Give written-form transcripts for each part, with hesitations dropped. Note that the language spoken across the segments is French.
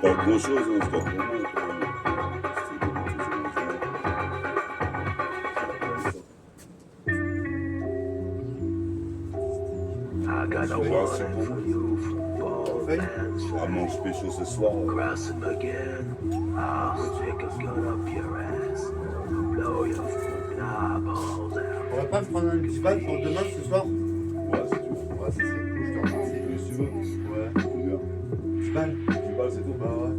Pas grand chose, hein, c'est pas pour moi. I got a warning for you from both ends. À mange pécho ce soir. Cross him again. I'll stick a gun up your ass. Blow your fucking eyeballs out. On va pas prendre un petit bal pour demain ce soir? Ouais, si tu veux. Ouais, ça serait cool, je te remercie. Si tu veux. Ouais. Combien? Petit bal? 10 balles, c'est tout. Bah ouais.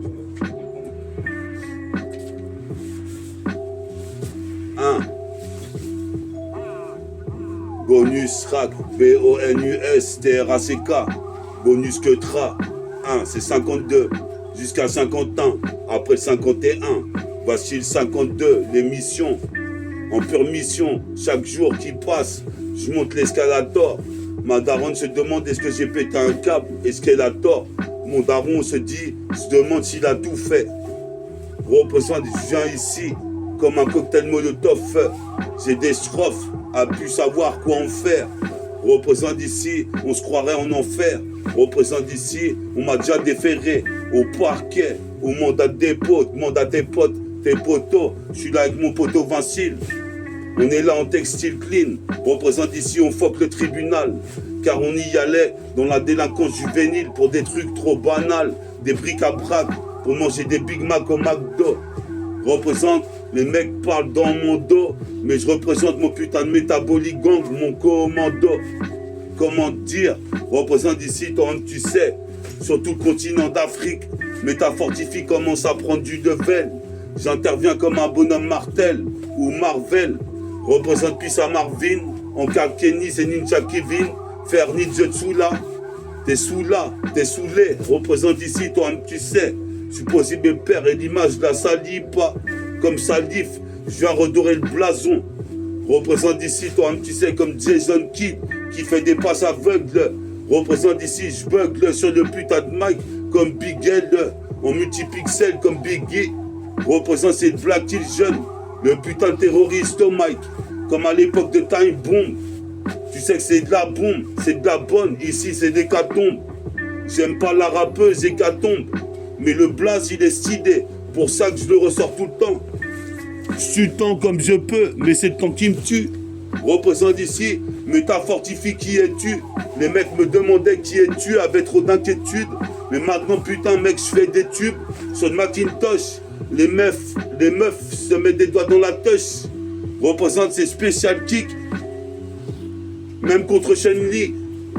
Bonus RAC, B-O-N-U-S-T-R-A-C-K. Bonus que TRA. 1, c'est 52. Jusqu'à 51. Après 51. Voici le 52. L'émission. En pure mission. Chaque jour qui passe, je monte l'escalator. Ma daronne se demande est-ce que j'ai pété un câble? Est-ce qu'elle a tort? Mon daron se demande s'il a tout fait. Représente, je viens ici comme un cocktail molotov. J'ai des strophes, à plus savoir quoi en faire. Représente ici, on se croirait en enfer. Représente ici, on m'a déjà déféré au parquet, au mandat de dépôt. Demande à tes potes, tes potos. Je suis là avec mon poteau Vincile. On est là en textile clean. Représente ici, on fuck le tribunal. Car on y allait dans la délinquance juvénile pour des trucs trop banals. Des bric-à-brac pour manger des Big Mac au McDo. Représente, les mecs parlent dans mon dos, mais je représente mon putain de métabolique gang, mon commando. Comment dire? Représente ici, toi-même tu sais, sur tout le continent d'Afrique. Métafortifie commence à prendre du level. J'interviens comme un bonhomme Martel ou Marvel. Représente Pissa Marvin, en cas Kenny c'est Ninja Kevin. Faire Ninjutsu là, t'es sous là, t'es saoulé. Représente ici, toi-même tu sais. Supposé mes pères et l'image de la salipa. Comme Salif, je viens redorer le blason. Représente ici, toi-même tu sais, comme Jason Kidd qui fait des passes aveugles. Représente ici, je bugle sur le putain de mic comme Big L. En multipixel comme Biggie. Représente cette black till jeune. Le putain de terroriste au mic. Comme à l'époque de Time Bomb. Tu sais que c'est de la bombe, c'est de la bonne. Ici c'est des catombes. J'aime pas la rappeuse hécatombe. Mais le blaze il est stylé. Pour ça que je le ressors tout le temps. Je suis le temps comme je peux, mais c'est le temps qui me tue. Représente ici, métafortifie qui es-tu? Les mecs me demandaient qui es-tu, avaient trop d'inquiétude. Mais maintenant putain mec je fais des tubes sur le Macintosh. Les meufs se mettent des doigts dans la touche. Représente ces spécial kicks. Même contre Shenli.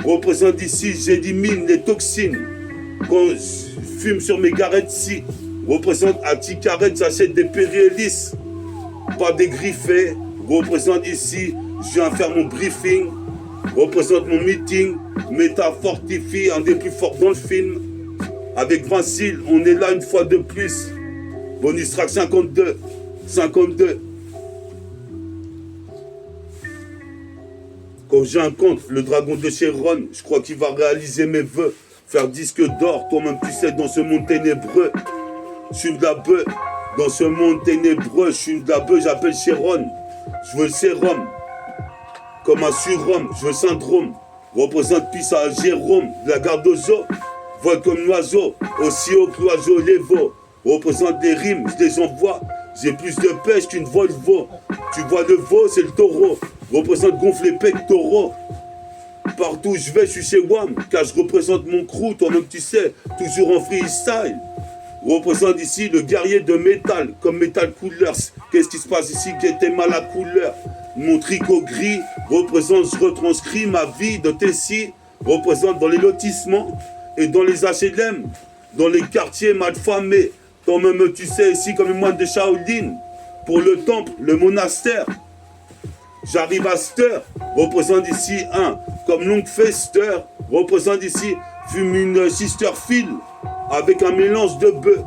Représente ici, j'élimine les toxines. Quand je fume sur mes garettes si. Représente à Ticaret, j'achète des Pérélis. Pas des griffés. Représente ici, je viens faire mon briefing. Représente mon meeting. Métafortifie, un des plus forts dans le film. Avec Vincile, on est là une fois de plus. Bonus track 52. 52. Quand j'ai un compte, le dragon de Chéron, je crois qu'il va réaliser mes vœux. Faire disque d'or, toi-même tu sais, dans ce monde ténébreux. Je suis de la bœuf. Dans ce monde ténébreux, je suis de la bœuf, j'appelle Chéron. Je veux le sérum. Comme un surhomme, je veux syndrome. Représente pisse à Jérôme, de la garde aux eaux. Vole comme l'oiseau, aussi haut que l'oiseau les veaux. Représente des rimes, je les envoie. J'ai plus de pêche qu'une Volvo. Tu vois le veau, c'est le taureau. Représente gonfle les pectoraux. Partout où je vais, je suis chez WAM. Car je représente mon crew, toi-même tu sais. Toujours en freestyle. Représente ici le guerrier de métal. Comme Metal Coolers. Qu'est-ce qui se passe ici qui était mal à couleur? Mon tricot gris représente, je retranscris ma vie de Tessie. Représente dans les lotissements et dans les HLM. Dans les quartiers malfamés. Toi-même tu sais ici comme les moines de Shaolin. Pour le temple, le monastère. J'arrive à Ster, représente ici un, comme Long Fester, représente ici, fume une sister fil, avec un mélange de bœuf.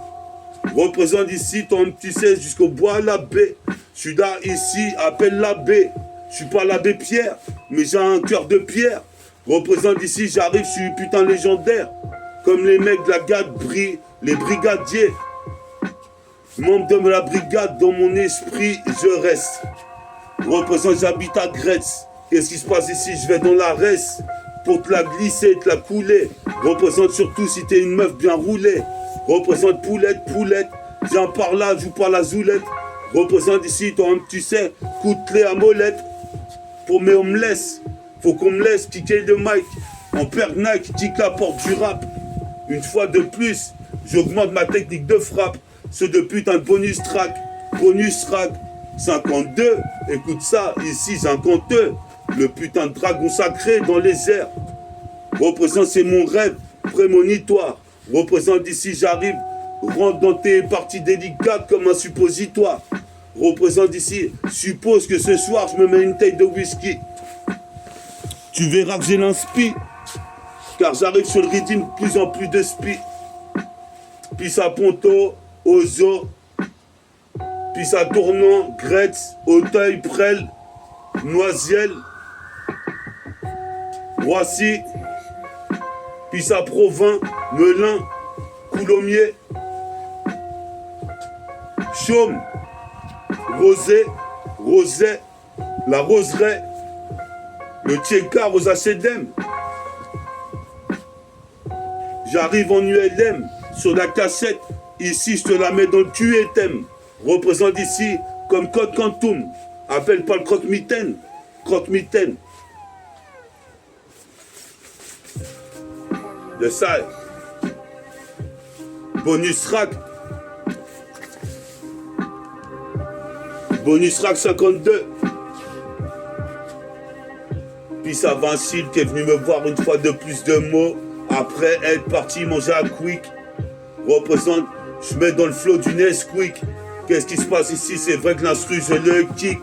Représente ici, ton tu sais, jusqu'au bois à la baie. Je suis là ici, appelle l'abbé. Je suis pas l'abbé Pierre, mais j'ai un cœur de pierre. Représente ici, j'arrive, je suis putain légendaire. Comme les mecs de la garde-brie, les brigadiers. Membre de la brigade, dans mon esprit, je reste. Représente, j'habite à Gretz. Qu'est-ce qui se passe ici? Je vais dans la reste pour te la glisser, te la couler. Représente surtout si t'es une meuf bien roulée. représente poulette, poulette. Viens par là, joue par la zoulette. Représente ici, toi-même tu sais, coup de clé à molette. Pour mes homeless, faut qu'on me laisse kicker de mic. En perd Nike, kick la porte du rap. Une fois de plus, j'augmente ma technique de frappe. Ce de putain de bonus track. Bonus track 52. Écoute ça, ici j'ai un compteur. Le putain de dragon sacré dans les airs. Représente c'est mon rêve, prémonitoire. Représente d'ici j'arrive, rentre dans tes parties délicates comme un suppositoire. Représente d'ici, suppose que ce soir je me mets une taille de whisky. Tu verras que j'ai l'inspi, car j'arrive sur le rythme de plus en plus de spi. Puis à Ponto, Ozo, puis à Tournant, Gretz, Auteuil, Prel, Noisiel, Roissy, puis à Provins, Melun, Coulommiers, Chaume, Rosé, Roset, la Roseraie, le Tchéka aux HDM. J'arrive en ULM sur la cassette. Ici, je te la mets dans le cul et t'aimes. Représente ici comme Code Quantum. Appelle pas le croque-mitaine. Croque-mitaine. De ça. Bonus rack. Bonus rack 52. Puis ça Vincile qui est venu me voir une fois de plus de mots. Après être parti manger à Quick. Représente, je mets dans le flow du Nesquik. Qu'est-ce qui se passe ici? C'est vrai que l'instru, je le kick.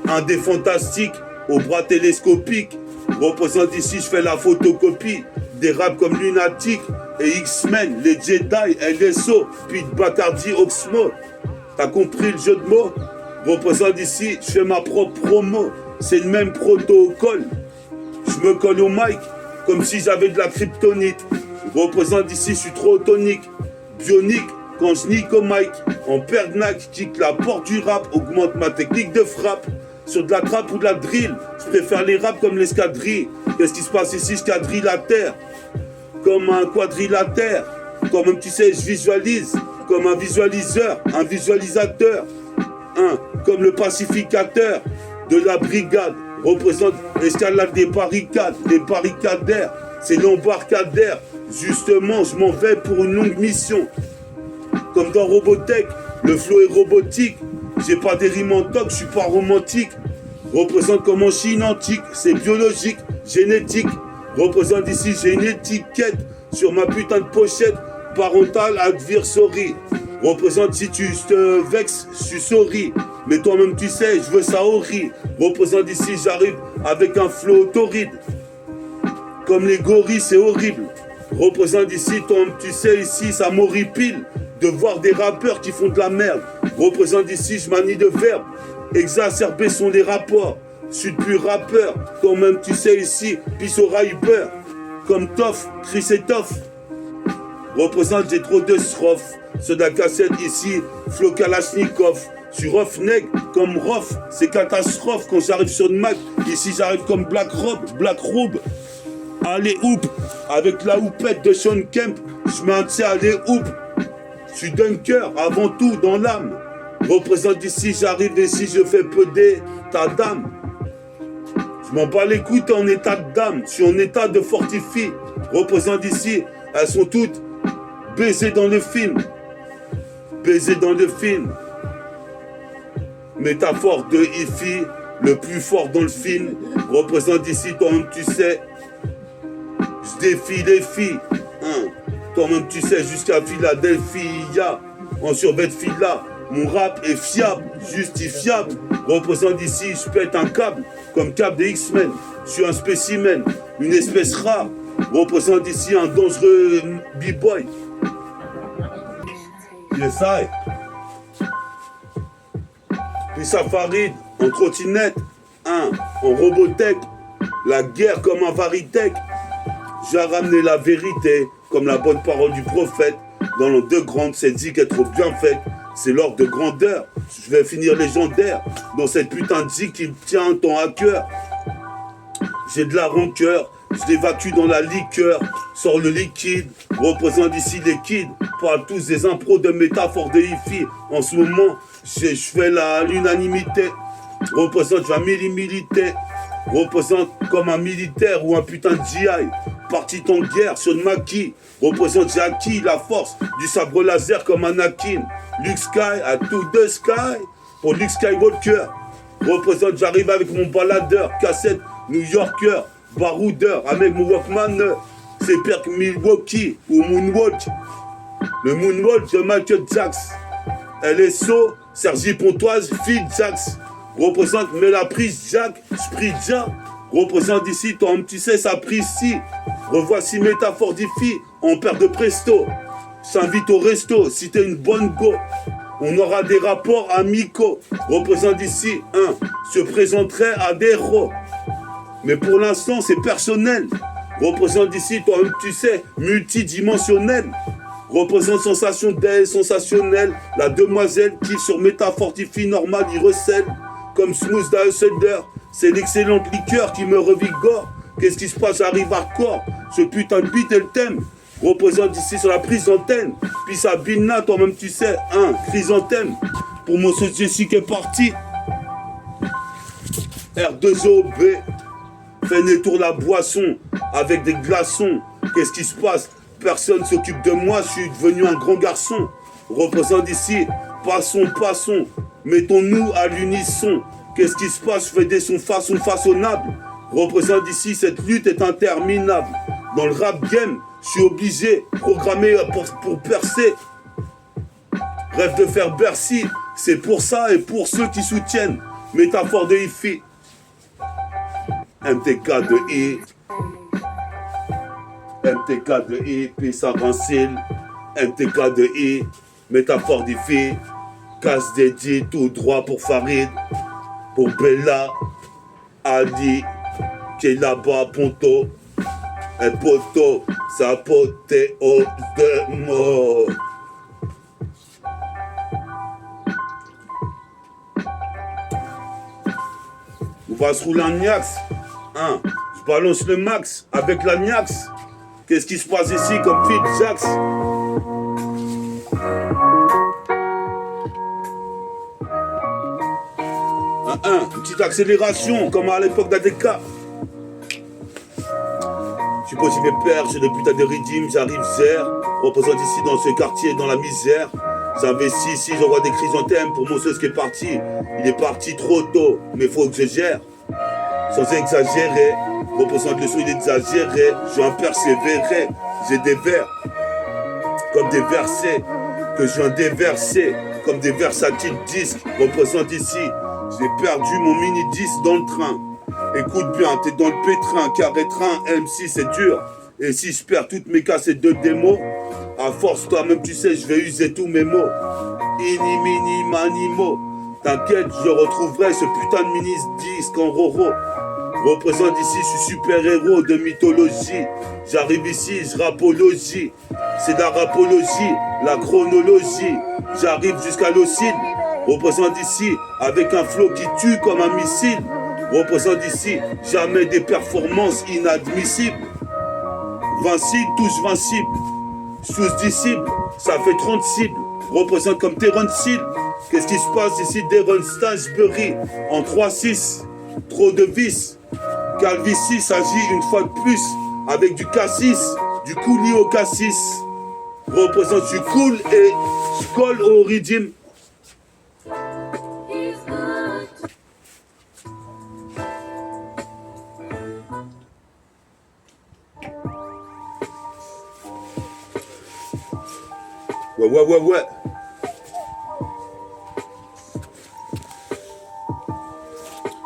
Un des fantastiques, au bras télescopique. Représente ici, je fais la photocopie. Des raps comme Lunatic et X-Men, les Jedi, LSO, puis Bacardi, Oxmo. T'as compris le jeu de mots? Représente ici, je fais ma propre promo. C'est le même protocole. Je me colle au mic comme si j'avais de la kryptonite. Représente ici, je suis trop tonique. Bionique, quand je nique au mic. En pernac, kick la porte du rap, augmente ma technique de frappe. Sur de la trappe ou de la drill, je préfère les raps comme l'escadrille. Qu'est-ce qui se passe ici? Je quadrille la terre. Comme un quadrilatère. Quand même tu sais, je visualise. Comme un visualiseur, un visualisateur. Comme le pacificateur de la brigade. Représente l'escalade des barricades, les barricadaires. C'est l'embarcadère. Justement, je m'en vais pour une longue mission. Comme dans Robotech, le flow est robotique. J'ai pas des rimes en toc, je suis pas romantique. Représente comme en Chine antique, c'est biologique, génétique. Représente ici, j'ai une étiquette sur ma putain de pochette. Parental advisory. Représente si tu te vexes, je suis sorry. Mais toi-même tu sais, je veux ça au riz. Représente ici, j'arrive avec un flow torride. Comme les gorilles, c'est horrible. Représente ici, toi-même tu sais, ici, ça m'horripile de voir des rappeurs qui font de la merde. Représente ici, je manie de verbes. Exacerbés sont les rapports. Je suis plus rappeur. Toi-même tu sais ici, pisse au rapper. Comme Toff, Chris et Toff. Représente, j'ai trop de strophes. Ceux de la cassette ici, Flo Kalashnikov. Je suis roughneck comme Rof, c'est catastrophe quand j'arrive sur une Mac. Ici j'arrive comme Black Robe. Allez hoop, avec la houpette de Sean Kemp, je mets un tse allez hoop. Je suis dunker avant tout dans l'âme. Représente ici, j'arrive ici, je fais peuder ta dame. Je m'en bats les couilles, t'es en état de dame. Je suis en état de fortifie. Représente ici, elles sont toutes baisées dans le film. Baisées dans le film. Métaphore de Ifi, le plus fort dans le film. Représente ici, toi-même tu sais. Je défie les filles. Toi-même tu sais, jusqu'à Philadelphie, en survêt fila. Mon rap est fiable, justifiable. Représente ici, je pète un câble, comme câble des X-Men. Je suis un spécimen, une espèce rare. Représente ici un dangereux b-boy. Yes, I. Puis ça Farid, en trottinette, en robotech, la guerre comme un varitech. J'ai ramené la vérité, comme la bonne parole du prophète. Dans l'an de grande, cette zik est trop bien faite. C'est l'ordre de grandeur, je vais finir légendaire. Dans cette putain de zik qui me tient tant à cœur. J'ai de la rancœur, je l'évacue dans la liqueur. Sors le liquide, représente ici les kids. parle tous des impros de métaphores de hi-fi. En ce moment, je fais l'unanimité. Représente la militaire. Représente comme un militaire ou un putain de GI. Parti en guerre sur le maquis. Représente j'ai acquis la force du sabre laser comme Anakin. Luke Sky à tout de Sky. Pour Luke Skywalker. Représente j'arrive avec mon baladeur. Cassette New Yorker. Baroudeur avec mon Walkman. C'est pire que Milwaukee ou Moonwalk. Le Moonwalk de Michael Jackson. LSO, Sergi Pontoise, Phil Jax. Représente Mélaprise, Jack, Spritja. Représente ici, toi, tu sais, ça prise ici. Revoici métaphore d'Ifi, en père de presto. S'invite au resto, si t'es une bonne go. On aura des rapports amicaux. Représente ici, se présenterait à des héros. Mais pour l'instant, c'est personnel. Représente ici, toi-même, tu sais, multidimensionnel. Représente sensation d'aile, sensationnelle. La demoiselle qui, sur métaphore d'Ifi normale, y recèle. Comme Smooth d'Ausselder. C'est l'excellente liqueur qui me revigore. Qu'est-ce qui se passe? J'arrive hardcore. Ce putain de beat est le thème. Représente ici sur la prise d'antenne. Puis ça Binna, toi-même, tu sais, chrysanthème. Pour mon sauce Jessica est parti. R2OB. Fais détour la boisson avec des glaçons. Qu'est-ce qui se passe? Personne s'occupe de moi, je suis devenu un grand garçon. Représente ici, passons. Mettons-nous à l'unisson. Qu'est-ce qui se passe? Je fais des sons façonnables. Représente ici, cette lutte est interminable. Dans le rap game, je suis obligé, programmé pour percer. Rêve de faire Bercy, c'est pour ça et pour ceux qui soutiennent. Métaphore de hi-fi. MTK de I. MTK de I, puis ça Rancil. MTK de I, métaphore d'hi-fi. Casse dédié tout droit pour Farid. Pour Bella, Ali, qui est là-bas, Ponto. Un poteau, ça poté au de mots. On va se rouler un Niax. Je balance le max avec la Niax. Qu'est-ce qui se passe ici comme Phil Jax? Une petite accélération comme à l'époque d'ADK. Je suis possible père, j'ai le putain de rythme, j'arrive zère. Représente ici dans ce quartier, dans la misère. J'investis ici, j'envoie des chrysanthèmes pour mon sauce qui est parti. Il est parti trop tôt, mais faut que je gère. Sans exagérer, représente le son, il est exagéré. Je suis un persévéré, j'ai des vers comme des versets que je viens déverser, comme des versatiles disques. Représente ici, j'ai perdu mon mini-disque dans le train. Écoute bien, t'es dans le pétrin, carré train, MC c'est dur. Et si je perds toutes mes cassettes de démo, à force toi-même tu sais, je vais user tous mes mots. Ini, mini, manimo. T'inquiète, je retrouverai ce putain de mini-disque en roro. Représente ici, je suis super-héros de mythologie. J'arrive ici, je rapologie. C'est de la rapologie, la chronologie. J'arrive jusqu'à l'ocile. Représente ici, avec un flow qui tue comme un missile. Représente ici, jamais des performances inadmissibles. Vincible, touche vincible. Sous 10 cibles, ça fait 30 cibles. Représente comme Terence Hill. Qu'est-ce qui se passe ici? Deron Stansbury en 3-6. Trop de vis. Calvitie s'agit une fois de plus avec du cassis, du coulis au cassis. Représente, je suis cool et je colle au rythme. Ouais.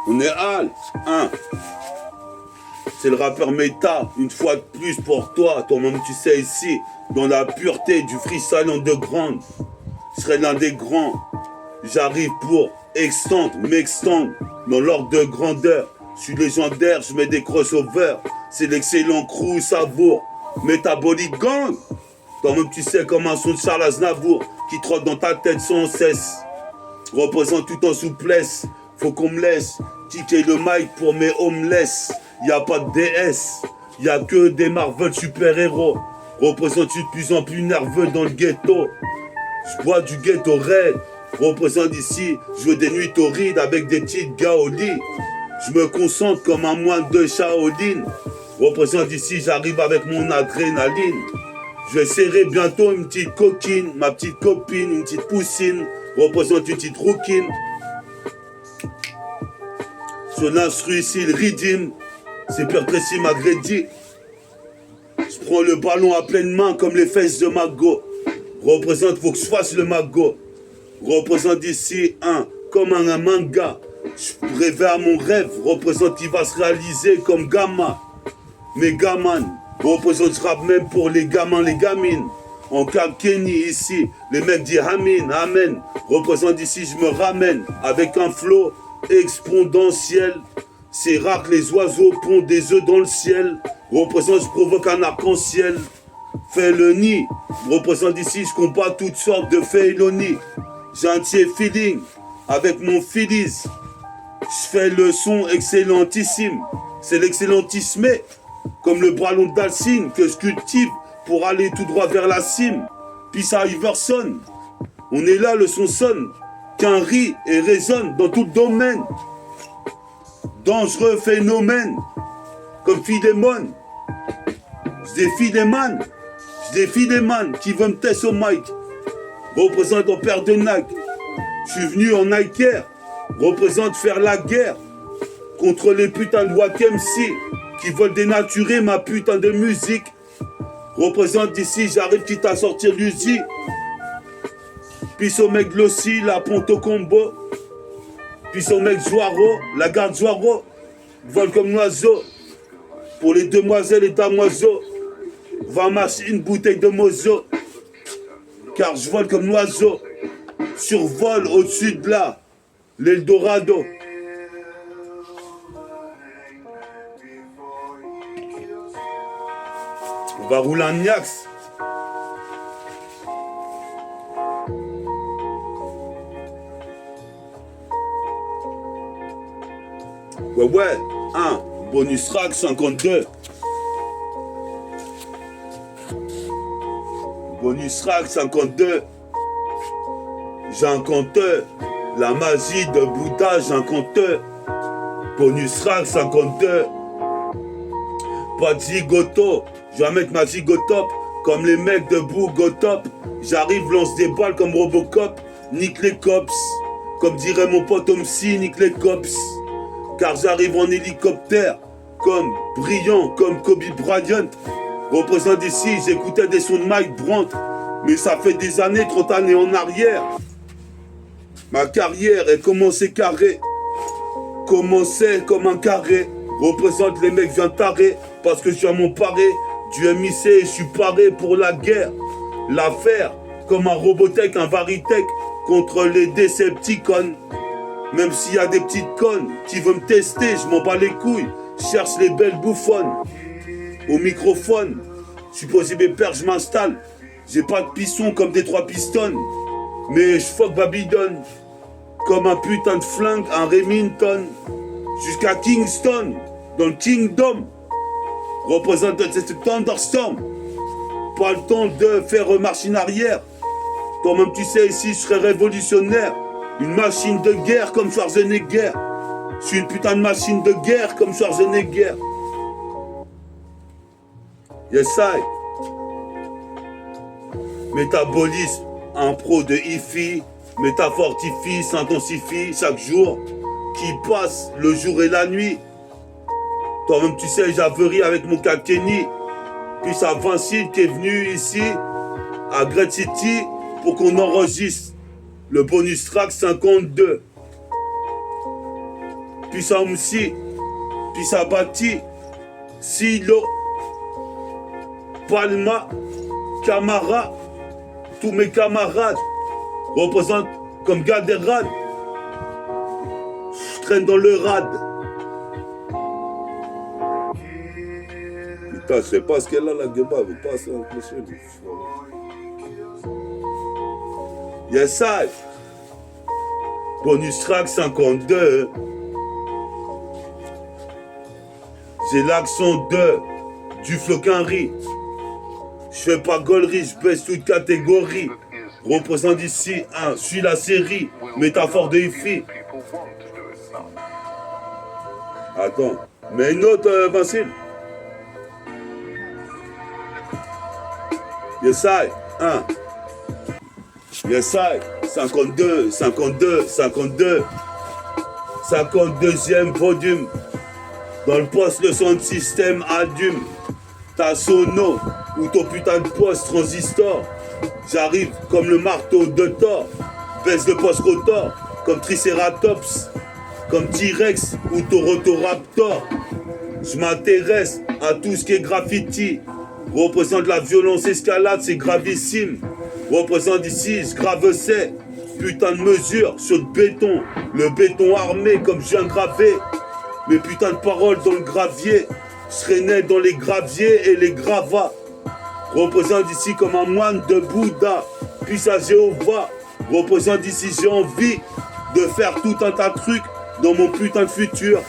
On est Al, c'est le rappeur méta, une fois de plus pour toi. Toi-même tu sais ici, dans la pureté du freestyle underground. Je serai l'un des grands. J'arrive pour m'extendre dans l'ordre de grandeur. Je suis légendaire, je mets des crossovers. C'est l'excellent crew savour. Metabolic Gang. Toi-même tu sais comme un son de Charles Aznavour qui trotte dans ta tête sans cesse. Représente tout en souplesse. Faut qu'on me laisse kicker le mic pour mes homeless. Y'a pas de DS, y'a que des Marvel super-héros. Représente, je suis de plus en plus nerveux dans le ghetto. Je bois du ghetto red. Représente ici, je veux des nuits torrides avec des petites gars au lit. Je me concentre comme un moine de Shaolin. Représente ici, j'arrive avec mon adrénaline. Je vais serrer bientôt une petite coquine, ma petite copine, une petite poussine. Représente une petite rouquine. Sur l'instru ici, le rythme, c'est Père Tracy Magredi. Je prends le ballon à pleine main comme les fesses de Mago. Représente, faut que je fasse le Mago. Représente ici comme un manga. Je révère mon rêve, représente qui va se réaliser comme Gamma. Megaman, représente, je rappe même pour les gamins, les gamines. En Cap Kenny ici, les mecs disent Amin, Amen. Représente ici, je me ramène avec un flow exponentiel. C'est rare que les oiseaux pondent des œufs dans le ciel. Représente, je provoque un arc-en-ciel. Fais le nid. Représente ici, je combats toutes sortes de félonies. J'ai un petit feeling avec mon Phillies. Je fais le son excellentissime. C'est l'excellentissime, comme le ballon d'Alcine que je cultive pour aller tout droit vers la cime. Puis ça Iverson. On est là, le son sonne. Qu'un rit et résonne dans tout le domaine. Dangereux phénomène. Comme Fidémon. Je défie des man. Je défie des man qui veulent me tester au mic. Représente en paire de Nike. Je suis venu en Nike Air. Représente faire la guerre contre les putains de Wack MC qui veulent dénaturer ma putain de musique. Représente ici, j'arrive quitte à sortir l'Uzi. Puis au mec Glossy, la Ponto Combo. Puis au mec Joaro, la garde Joaro. Vole comme l'oiseau. Pour les demoiselles et damoiseaux, va m'acheter une bouteille de Mozo. Car je vole comme l'oiseau. Survole au-dessus de là, l'Eldorado. On va rouler un Niax. Ouais, bonus track 52. Bonus track 52. J'ai un compteur. La magie de Bouddha, j'ai un compteur. Bonus track 52. Pas de zigoto. Je vais mettre ma zigotop comme les mecs de Bougotop. J'arrive, lance des balles comme Robocop. Nique les cops. Comme dirait mon pote Omsi, nique les cops. Car j'arrive en hélicoptère. Comme brillant, comme Kobe Bryant. Représente ici, j'écoutais des sons de Mike Brandt. Mais ça fait des années, 30 années en arrière. Ma carrière est commencée carré. Commencée comme un carré. Représente les mecs viennent tarés. Parce que je suis à mon paré. Du MIC et je suis paré pour la guerre. L'affaire, comme un Robotech, un Varitech. Contre les Decepticons. Même s'il y a des petites connes qui veulent me tester, je m'en bats les couilles. Je cherche les belles bouffonnes. Au microphone, je suis posé mes pères, je m'installe. J'ai pas de piston comme des 3 pistons. Mais je fuck Babylone. Comme un putain de flingue, un Remington. Jusqu'à Kingston, dans le Kingdom. Représente cette Thunderstorm. Pas le temps de faire machine arrière. Toi-même tu sais, ici je serais révolutionnaire. Une machine de guerre comme Schwarzenegger. Je suis une putain de machine de guerre comme Schwarzenegger. Yes, I. Métabolisme, un pro de hi-fi. Métafortifie, s'intensifie chaque jour. Qui passe le jour et la nuit. Toi-même tu sais, j'averie avec mon Kenny. Puis ça Vinci qui est venu ici à Great City pour qu'on enregistre le bonus track 52. Puis ça Omsi, puis ça Bati, Silo, Palma, Camara, tous mes camarades représentent comme gars des rades. Je traîne dans le rad. Putain, je sais pas ce qu'elle a la gueule, elle veut pas ça, monsieur. Yes, I. Bonus track 52. J'ai l'accent de du floquinri. Je fais pas gaulerie, je baisse toute catégorie. Représente ici, je suis la série. Métaphore de Ifi. Attends, mais une autre, Vincile. Yes, I, 1. Yes, I, 52, 52, 52. 52e volume. Dans le poste, le son de système allume. Ta sono ou ton putain de poste transistor. J'arrive comme le marteau de Thor. Baisse le poste rotor comme Triceratops. Comme T-Rex ou Torotoraptor. Je m'intéresse à tout ce qui est graffiti. Représente la violence escalade, c'est gravissime. Représente ici, je grave c'est. Putain de mesure sur le béton armé comme je viens gravé. Mes putains de paroles dans le gravier. Je serais né dans les graviers et les gravats. Représente ici comme un moine de Bouddha. Puis à Jéhovah. Représente ici, j'ai envie de faire tout un tas de trucs dans mon putain de futur.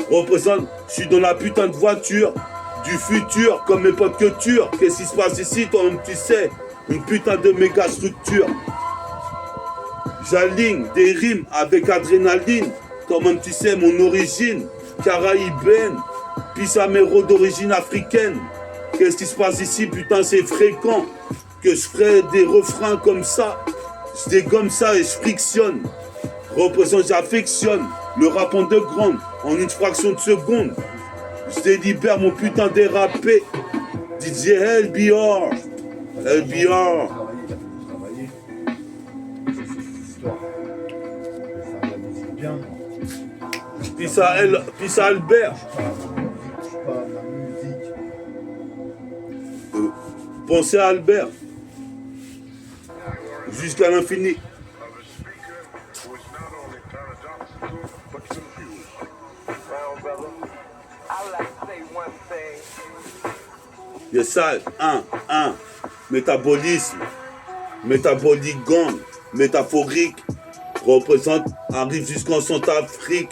Représente, je suis dans la putain de voiture du futur comme mes potes culture. Qu'est-ce qui se passe ici, toi-même tu sais. Une putain de méga structure. J'aligne des rimes avec adrénaline. Toi-même tu sais mon origine caraïbène. Pissamero d'origine africaine. Qu'est-ce qui se passe ici, putain c'est fréquent que je ferai des refrains comme ça. Je dégomme ça et je frictionne. Représente, j'affectionne le rap en deux grandes, en une fraction de seconde. Je délibère mon putain dérapé. DJ LBR. LBR. Travailler. C'est cette histoire. Ça la musique bien. Pissa Albert. Je suis pas ma musique. Pensez à Albert. Jusqu'à l'infini. Yes, ça, 1. Métabolisme. Métaboligone. Métaphorique. Représente, arrive jusqu'en Centrafrique.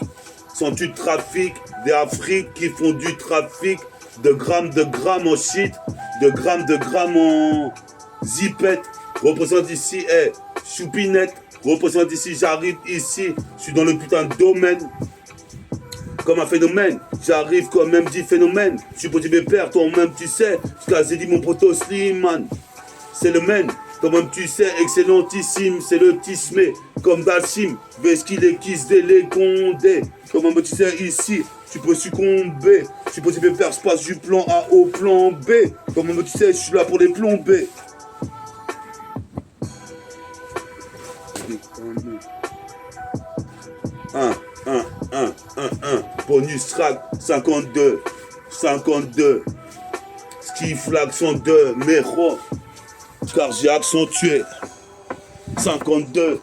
Sont du trafic des Afriques qui font du trafic de grammes en shit, de grammes en zipette. Représente ici, choupinette. Représente ici, j'arrive ici. Je suis dans le putain de domaine. Comme un phénomène, j'arrive comme même dit phénomène. Je suis petit pépère, toi-même tu sais. Jusqu'à Zédi, mon poteau Slimane. C'est le men, comme même tu sais, excellentissime. C'est le tismé, comme Dalsim. Vesquille et Kiss les Condés. Comme même tu sais, ici, tu peux succomber. Je suis petit pépère, je passe du plan A au plan B. Comme même tu sais, je suis là pour les plomber. Un. Bonus track 52. Skiff l'accent de Méro. Car j'ai accentué 52.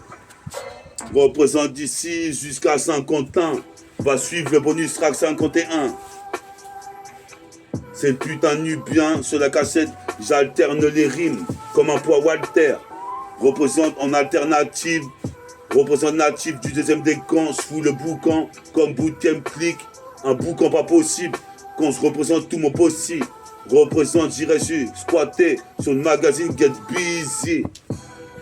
Représente d'ici jusqu'à 50 ans. Va suivre le bonus track 51. C'est le putain nubien sur la cassette. J'alterne les rimes comme un poids Walter. Représente en alternative. Représente natif du deuxième décan, je fous le boucan comme bootcamp click, un boucan pas possible, quand je représente tout mon possible. Représente, j'irai squatter sur le magazine Get Busy,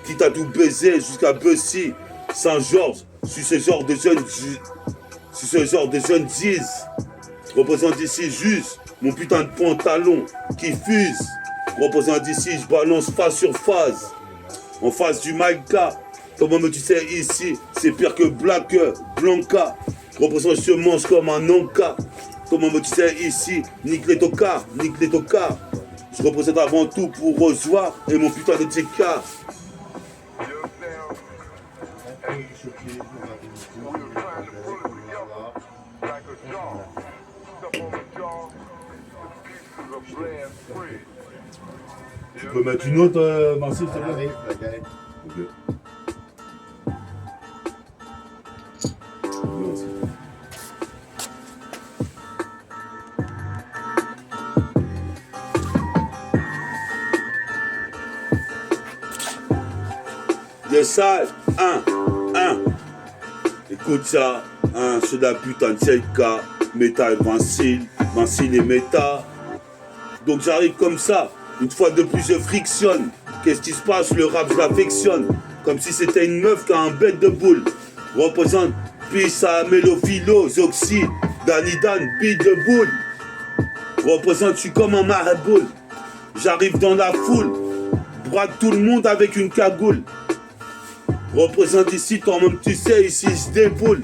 quitte à tout baiser jusqu'à Bussy, Saint-Georges, je suis ce genre de jeunes disent. Représente ici juste mon putain de pantalon qui fuse. Représente ici, je balance face sur phase, en face du Maïka. Comment tu sais ici, c'est pire que Black Blanca. Représente, je mange comme un onca. Comment tu sais ici, nique les tocards. Je représente avant tout pour Rosoir et mon putain de TK. Tu peux mettre une autre, Marcel, s'il te plaît? La galette. Ok. Yes, ça, 1. Écoute ça, c'est de la putain de CK, méta et Vincile et méta. Donc j'arrive comme ça, Une fois de plus, je frictionne. Qu'est-ce qui se passe? Le rap, je l'affectionne. Comme si c'était une meuf qui a un bête de boule. Représente Pissa, Mélophilo, Zoxy, Dalidan, bide de boule. Représente, je suis comme un maraboule. J'arrive dans la foule. Braque tout le monde avec une cagoule. Représente ici, toi-même tu sais, ici je déboule.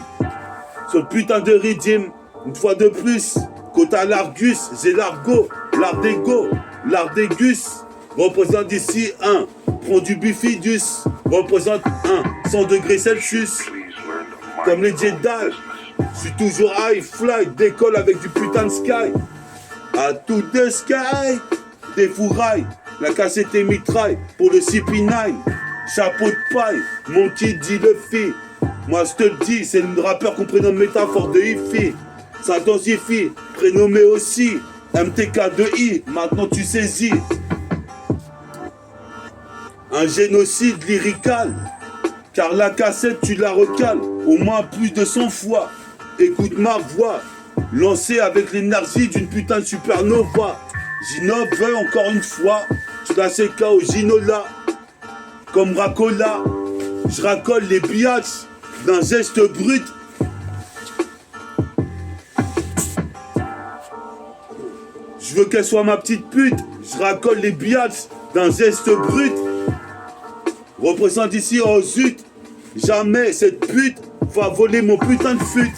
Sur le putain de rythme, une fois de plus. Côte à l'Argus, j'ai l'argot, l'art d'ego, l'art dégus. Représente ici un, prends du bifidus. Représente un, 100 degrés Celsius. Comme les Jedi, je suis toujours high fly, décolle avec du putain de sky. À tout the sky, des fourrailles, la cassette est mitraille pour le CP9. Chapeau de paille, mon kid dit le fi. Moi je te le dis, c'est une rappeur qu'on prénomme métaphore de hi-fi. S'intensifie, prénommé aussi MTK de I, maintenant tu saisis. Un génocide lyrical, car la cassette tu la recales au moins plus de 100 fois. Écoute ma voix, lancée avec l'énergie d'une putain de supernova. J'innove encore une fois, tu la sais KO Ginola. Comme Racola, je racole les biatchs d'un geste brut. Je veux qu'elle soit ma petite pute, je racole les biatchs d'un geste brut. Représente ici, oh zut, jamais cette pute va voler mon putain de fut.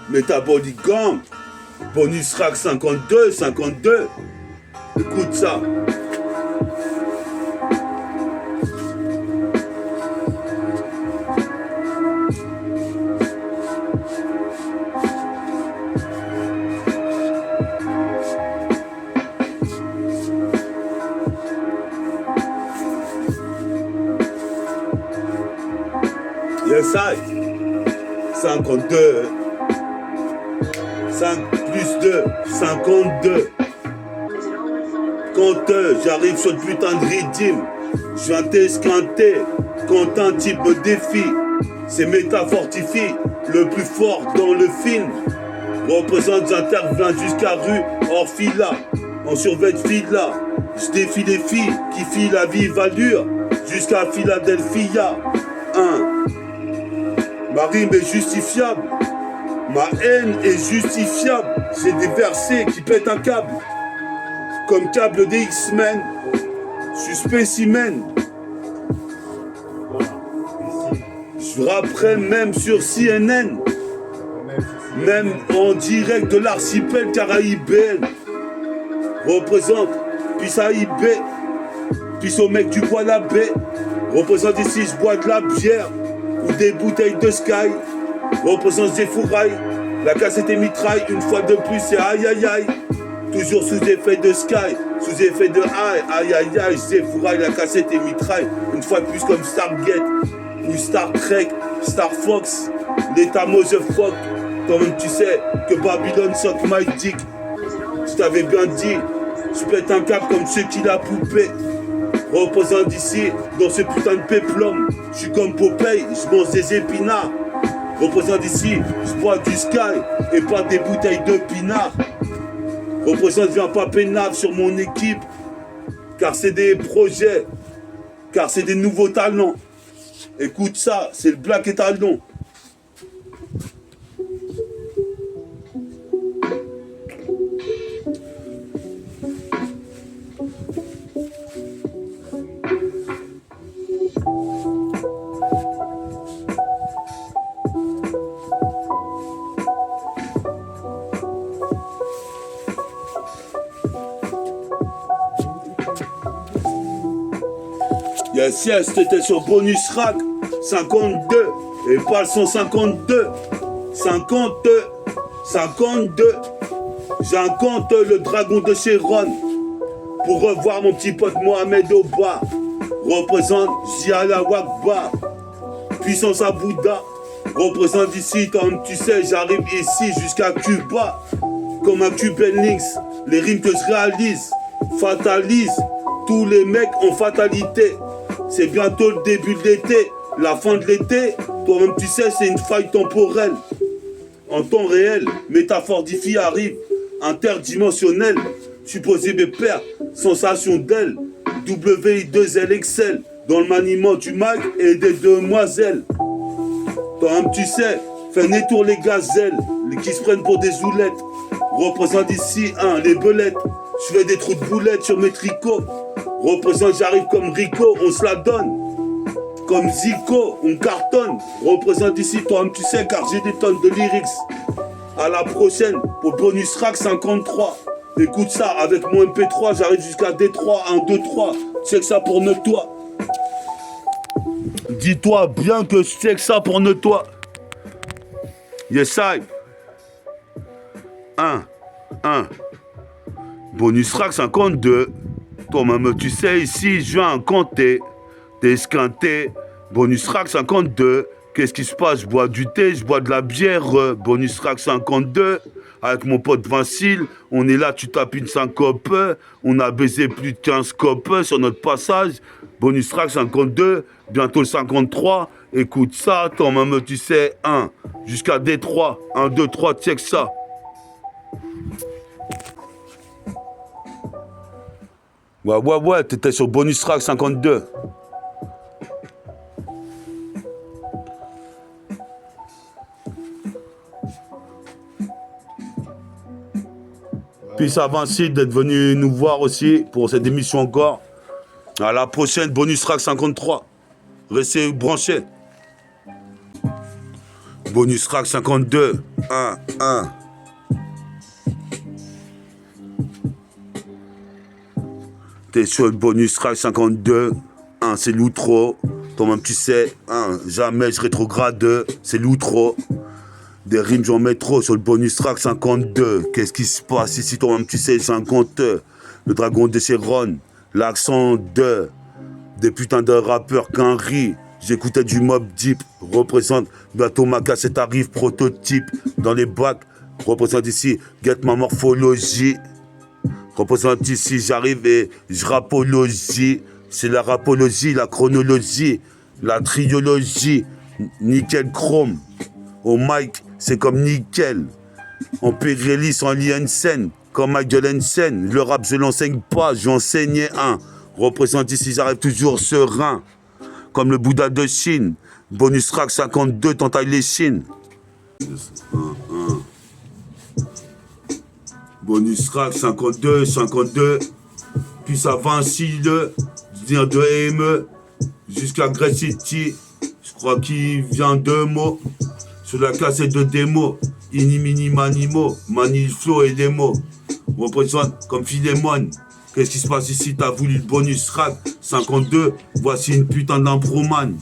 Metabolic Gang, bonus rack 52, 52. Écoute ça. Yes, I. 52. 5 plus 2, 52. Quand j'arrive sur le putain de rythme, je viens t'esquinter. Quand un type me défie, c'est métafortifie, le plus fort dans le film. Représente, j'interviens jusqu'à rue Orphila, en survêt fila. Je défie les filles qui filent la vive allure, jusqu'à Philadelphia. Ma rime est justifiable. Ma haine est justifiable, j'ai des versets qui pètent un câble. Comme câble des X-Men, je suis spécimen. Je rapperai même sur CNN, même en direct de l'archipel caraïbéen. Représente, puis à IB, puis au mec du bois la baie. Représente ici, je bois de la bière ou des bouteilles de Sky. Représente des fourrailles, la cassette est mitraille, une fois de plus c'est aïe aïe aïe. Toujours sous effet de Sky, sous effet de aïe aïe aïe aïe, j'ai fourraille, la cassette est mitraille, une fois de plus comme Stargate, ou Star Trek, Star Fox, l'état motherfuck. Toi-même tu sais que Babylone suck my dick. Je t'avais bien dit, je pète un cap comme ceux qui la poupée. Représente d'ici, dans ce putain de péplum, je suis comme Popeye, je mange des épinards. Représente ici, je bois du Sky et pas des bouteilles de pinard. Représente, viens pas peinave sur mon équipe, car c'est des projets, car c'est des nouveaux talents. Écoute ça, c'est le Black Étalon. Yes, t'étais sur bonus rack 52 et pas le 152. 52. J'incante le dragon de Chéron pour revoir mon petit pote Mohamed au bas. Représente Jiala Wakba, puissance à Bouddha. Représente ici, comme tu sais, j'arrive ici jusqu'à Cuba. Comme un Cuban Links, les rimes que je réalise fatalise tous les mecs en fatalité. C'est bientôt le début de l'été, la fin de l'été. Toi-même tu sais, c'est une faille temporelle. en temps réel, métaphore d'IFI arrive, interdimensionnel, supposé mes pères, sensation d'elle, WI2L Excel, dans le maniement du mag et des demoiselles. Toi-même tu sais, fais tour les gazelles, les qui se prennent pour des zoulettes, représente ici, les belettes, je fais des trous de boulettes sur mes tricots, représente j'arrive comme Rico, on se la donne. Comme Zico, on cartonne. Représente ici, toi-même tu sais, car j'ai des tonnes de lyrics. À la prochaine, pour bonus track 53. Écoute ça, avec mon MP3, j'arrive jusqu'à Détroit, 1, 2, 3. Check ça pour note-toi. Dis-toi bien que je check ça pour note-toi. Yes, I. 1. Bonus track 52. Toi-même tu sais, ici, je viens compter. T'es esquinté, bonus track 52, qu'est-ce qui se passe? Je bois du thé, je bois de la bière, bonus track 52, avec mon pote Vincile, on est là, tu tapes une syncope, on a baisé plus de 15 copes sur notre passage, bonus track 52, bientôt le 53, écoute ça, toi-même tu sais, 1, jusqu'à Détroit, 1, 2, 3, check ça. Ouais, t'étais sur bonus track 52. Puis à Vincile d'être venu nous voir aussi pour cette émission encore. À la prochaine, bonus track 53. Restez branchés. Bonus track 52. 1. T'es sur le bonus track 52. 1, c'est l'outro. Toi-même tu sais. 1, jamais je rétrograde. C'est l'outro. Des rimes, j'en mets trop sur le bonus track 52. Qu'est-ce qui se passe ici, toi-même tu sais, 50. Le dragon de Chéron, l'accent de. Des putains de rappeurs qu'Henri. J'écoutais du Mob Deep. Représente, bientôt ma cassette arrive, prototype. Dans les bacs, représente ici, get ma morphologie. Représente ici, j'arrive et je rapologie. C'est la rapologie, la chronologie, la triologie. Nickel chrome. Au mic, c'est comme nickel. En Pérélis, en Liensen, comme Michael Hansen. Le rap, je l'enseigne pas, j'enseignais un. Représente ici, j'arrive toujours serein. Comme le Bouddha de Chine. Bonus track 52, t'entailles les chines. Bonus track 52. Puis ça Vincile, vient de M jusqu'à Grey City. Je crois qu'il vient de mots. Sur la cassette de démo, ini mini manimo, mani flow et les mots. Représente comme Philémon. Qu'est-ce qui se passe ici? T'as voulu le bonus track 52, voici une putain d'improman.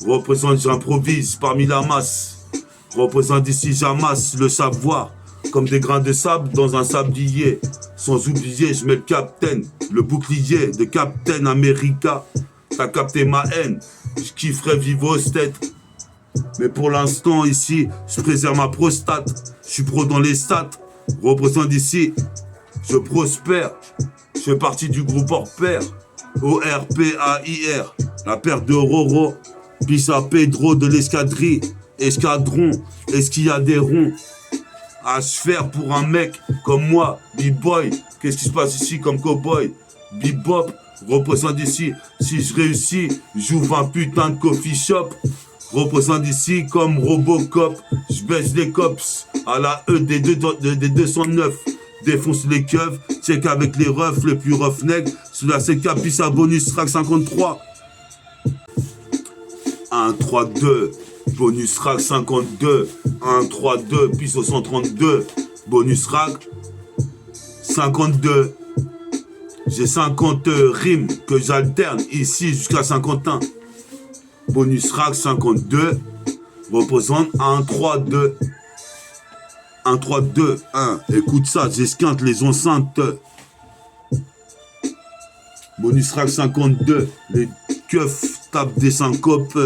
Représente, j'improvise parmi la masse. Représente ici, j'amasse le savoir. Comme des grains de sable dans un sablier. Sans oublier, je mets le capitaine, le bouclier de Captain America. T'as capté ma haine, je kifferais vivre aux têtes. Mais pour l'instant ici, je préserve ma prostate. Je suis pro dans les stats. Représente ici, je prospère. Je fais partie du groupe hors pair. ORPAIR. La paire de Roro. Pisa Pedro de l'escadrille. Escadron. Est-ce qu'il y a des ronds à se faire pour un mec comme moi? B-boy. Qu'est-ce qui se passe ici comme cowboy? Bebop. Représente ici. Si je réussis, j'ouvre un putain de coffee shop. Représente ici comme Robocop, je baisse les cops à la E des 209, défonce les keufs, check avec les refs, le plus roughneck, sous la CK, puis sa bonus track 53. 1, 3, 2, bonus track 52, 1, 3, 2, puis 132, bonus track 52. J'ai 50 rimes que j'alterne ici jusqu'à 51. Bonus track 52 représente 1, 3, 2. 1, 3, 2, 1. Écoute ça, j'esquinte les enceintes. Bonus track 52. Les keufs tapent des syncopes.